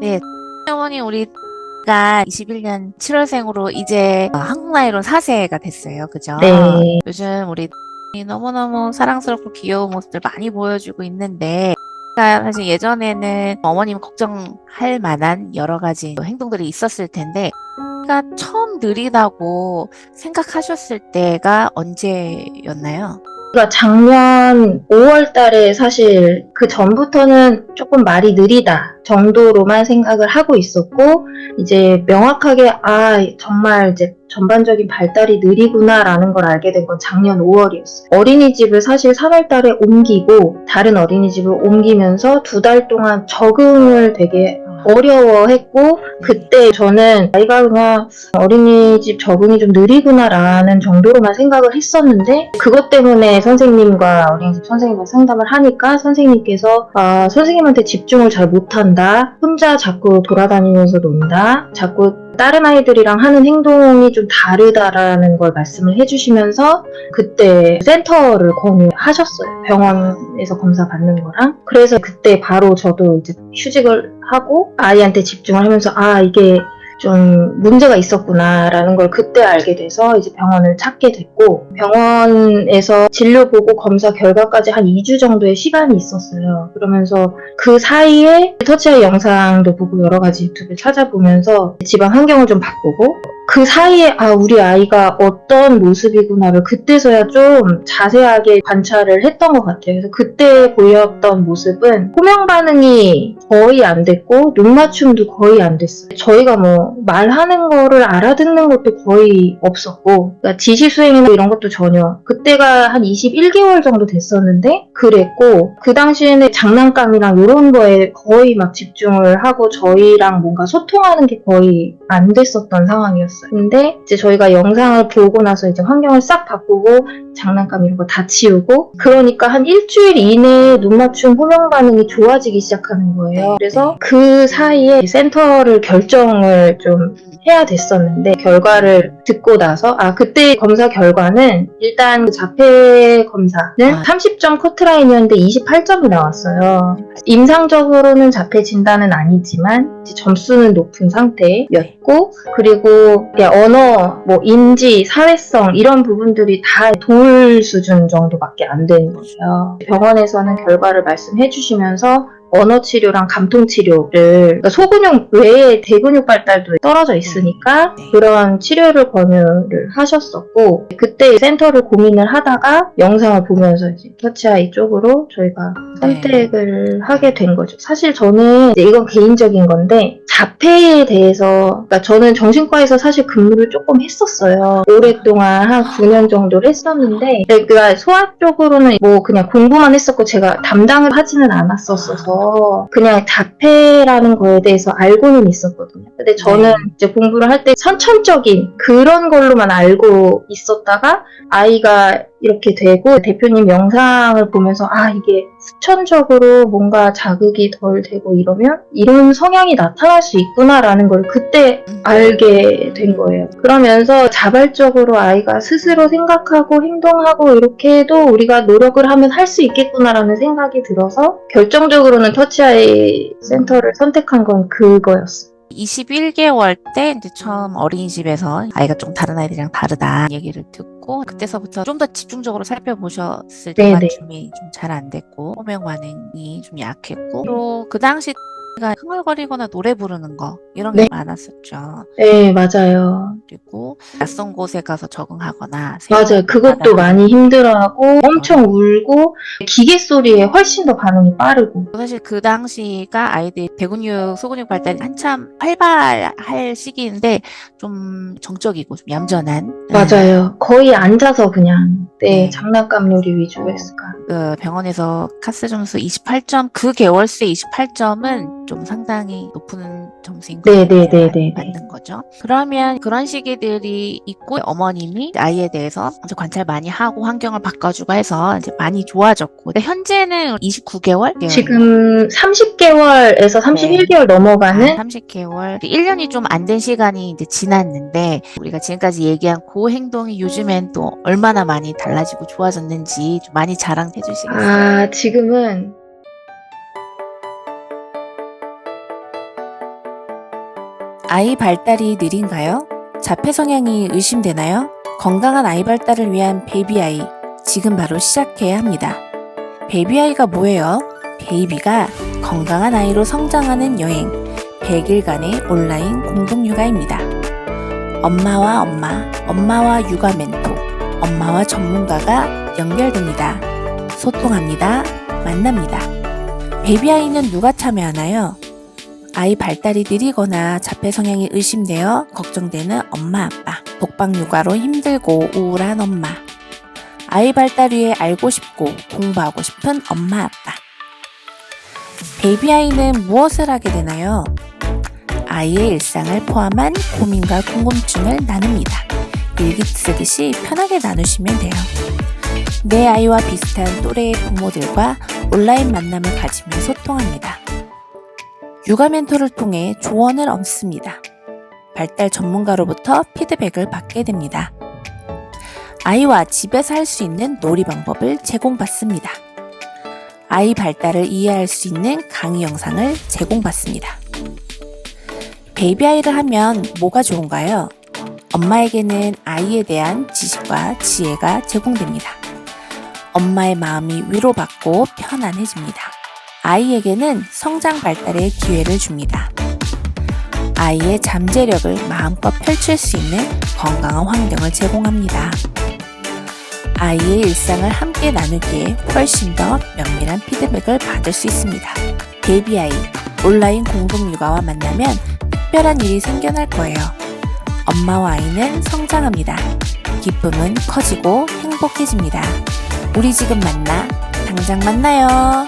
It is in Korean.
네, 어머니 우리가 21년 7월생으로 이제 한국 나이로 4세가 됐어요. 그죠? 네. 요즘 우리 너무너무 사랑스럽고 귀여운 모습들 많이 보여주고 있는데 제가 사실 예전에는 어머님 걱정할 만한 여러 가지 행동들이 있었을 텐데 제가 처음 느리다고 생각하셨을 때가 언제였나요? 그러니까 작년 5월 달에 사실 그 전부터는 조금 말이 느리다 정도로만 생각을 하고 있었고, 이제 명확하게, 정말 이제 전반적인 발달이 느리구나라는 걸 알게 된 건 작년 5월이었어요. 어린이집을 사실 3월 달에 옮기고, 다른 어린이집을 옮기면서 2달 동안 적응을 되게 어려워했고, 그때 저는 아이가 그냥 어린이집 적응이 좀 느리구나라는 정도로만 생각을 했었는데, 그것 때문에 선생님과 어린이집 선생님과 상담을 하니까 선생님께서 선생님한테 집중을 잘 못한다, 혼자 자꾸 돌아다니면서 논다, 자꾸 다른 아이들이랑 하는 행동이 좀 다르다라는 걸 말씀을 해주시면서 그때 센터를 권유하셨어요. 병원에서 검사 받는 거랑. 그래서 그때 바로 저도 이제 휴직을 하고 아이한테 집중을 하면서 이게 좀 문제가 있었구나라는 걸 그때 알게 돼서 이제 병원을 찾게 됐고, 병원에서 진료 보고 검사 결과까지 한 2주 정도의 시간이 있었어요. 그러면서 그 사이에 터치아이 영상도 보고 여러 가지 유튜브 찾아보면서 집안 환경을 좀 바꾸고, 그 사이에 우리 아이가 어떤 모습이구나를 그때서야 좀 자세하게 관찰을 했던 것 같아요. 그래서 그때 보였던 모습은 호명 반응이 거의 안 됐고 눈 맞춤도 거의 안 됐어요. 저희가 뭐 말하는 거를 알아듣는 것도 거의 없었고, 그러니까 지시 수행이나 이런 것도 전혀, 그때가 한 21개월 정도 됐었는데 그랬고, 그 당시에는 장난감이랑 이런 거에 거의 막 집중을 하고 저희랑 뭔가 소통하는 게 거의 안 됐었던 상황이었어요. 근데 이제 저희가 영상을 보고 나서 이제 환경을 싹 바꾸고 장난감 이런 거 다 치우고, 그러니까 한 일주일 이내에 눈 맞춤 호명 반응이 좋아지기 시작하는 거예요. 그래서 그 사이에 센터를 결정을 좀 해야 됐었는데, 결과를 듣고 나서 그때 검사 결과는 일단 자폐 검사는 30점 커트라인이었는데 28점이 나왔어요. 임상적으로는 자폐 진단은 아니지만 점수는 높은 상태였고, 그리고 언어, 뭐 인지, 사회성 이런 부분들이 다 돌 수준 정도밖에 안 되는 거예요. 병원에서는 결과를 말씀해 주시면서 언어 치료랑 감통 치료를, 그러니까 소근육 외에 대근육 발달도 떨어져 있으니까 그런 치료를 권유를 하셨었고, 그때 센터를 고민을 하다가 영상을 보면서 이제 터치아이 쪽으로 저희가 선택을 하게 된 거죠. 사실 저는 이건 개인적인 건데, 자폐에 대해서, 그러니까 저는 정신과에서 사실 근무를 조금 했었어요. 오랫동안 한 9년 정도를 했었는데, 그러니까 소아 쪽으로는 뭐 그냥 공부만 했었고 제가 담당을 하지는 않았었어서 그냥 자폐라는 거에 대해서 알고는 있었거든요. 근데 저는 이제 공부를 할 때 선천적인 그런 걸로만 알고 있었다가 아이가 이렇게 되고 대표님 영상을 보면서 이게 후천적으로 뭔가 자극이 덜 되고 이러면 이런 성향이 나타날 수 있구나라는 걸 그때 알게 된 거예요. 그러면서 자발적으로 아이가 스스로 생각하고 행동하고 이렇게 해도 우리가 노력을 하면 할 수 있겠구나라는 생각이 들어서 결정적으로는 터치아이 센터를 선택한 건 그거였어요. 21개월 때 이제 처음 어린이집에서 아이가 좀 다른 아이들이랑 다르다 얘기를 듣고, 그때서부터 좀 더 집중적으로 살펴보셨을 때 네네. 맞춤이 좀 잘 안 됐고 호명 반응이 좀 약했고, 또 그 당시 가 흥얼거리거나 노래 부르는 거 이런 게 네. 많았었죠. 네, 맞아요. 그리고 낯선 곳에 가서 적응하거나 새로운 맞아요. 그것도 바다를 많이 힘들어하고 엄청 울고 기계 소리에 훨씬 더 반응이 빠르고. 사실 그 당시가 아이들 대근육, 소근육 발달이 한참 활발할 시기인데 좀 정적이고 좀 얌전한. 맞아요. 거의 앉아서 그냥 장난감 놀이 위주로 했을까. 그 병원에서 카스 점수 28점, 그 개월수의 28점은 좀 상당히 높은 점수인 건 맞는 거죠. 그러면 그런 시기들이 있고 어머님이 아이에 대해서 이제 관찰 많이 하고 환경을 바꿔주고 해서 이제 많이 좋아졌고, 근데 현재는 29개월? 지금 30개월에서 31개월 넘어가는 30개월, 1년이 좀 안 된 시간이 이제 지났는데 우리가 지금까지 얘기한 그 행동이 요즘엔 또 얼마나 많이 달라지고 좋아졌는지 좀 많이 자랑해 주시겠어요? 지금은 아이 발달이 느린가요? 자폐 성향이 의심되나요? 건강한 아이 발달을 위한 베이비 아이, 지금 바로 시작해야 합니다. 베이비 아이가 뭐예요? 베이비가 건강한 아이로 성장하는 여행, 100일간의 온라인 공동육아입니다. 엄마와 엄마, 엄마와 육아 멘토, 엄마와 전문가가 연결됩니다. 소통합니다. 만납니다. 베이비 아이는 누가 참여하나요? 아이 발달이 느리거나 자폐 성향이 의심되어 걱정되는 엄마 아빠, 독박 육아로 힘들고 우울한 엄마, 아이 발달 위해 알고 싶고 공부하고 싶은 엄마 아빠. 베이비 아이는 무엇을 하게 되나요? 아이의 일상을 포함한 고민과 궁금증을 나눕니다. 일기 쓰듯이 편하게 나누시면 돼요. 내 아이와 비슷한 또래의 부모들과 온라인 만남을 가지며 소통합니다. 육아 멘토를 통해 조언을 얻습니다. 발달 전문가로부터 피드백을 받게 됩니다. 아이와 집에서 할 수 있는 놀이 방법을 제공받습니다. 아이 발달을 이해할 수 있는 강의 영상을 제공받습니다. 베이비 아이를 하면 뭐가 좋은가요? 엄마에게는 아이에 대한 지식과 지혜가 제공됩니다. 엄마의 마음이 위로받고 편안해집니다. 아이에게는 성장 발달의 기회를 줍니다. 아이의 잠재력을 마음껏 펼칠 수 있는 건강한 환경을 제공합니다. 아이의 일상을 함께 나누기에 훨씬 더 면밀한 피드백을 받을 수 있습니다. 베이비 아이, 온라인 공동 육아와 만나면 특별한 일이 생겨날 거예요. 엄마와 아이는 성장합니다. 기쁨은 커지고 행복해집니다. 우리 지금 만나, 당장 만나요.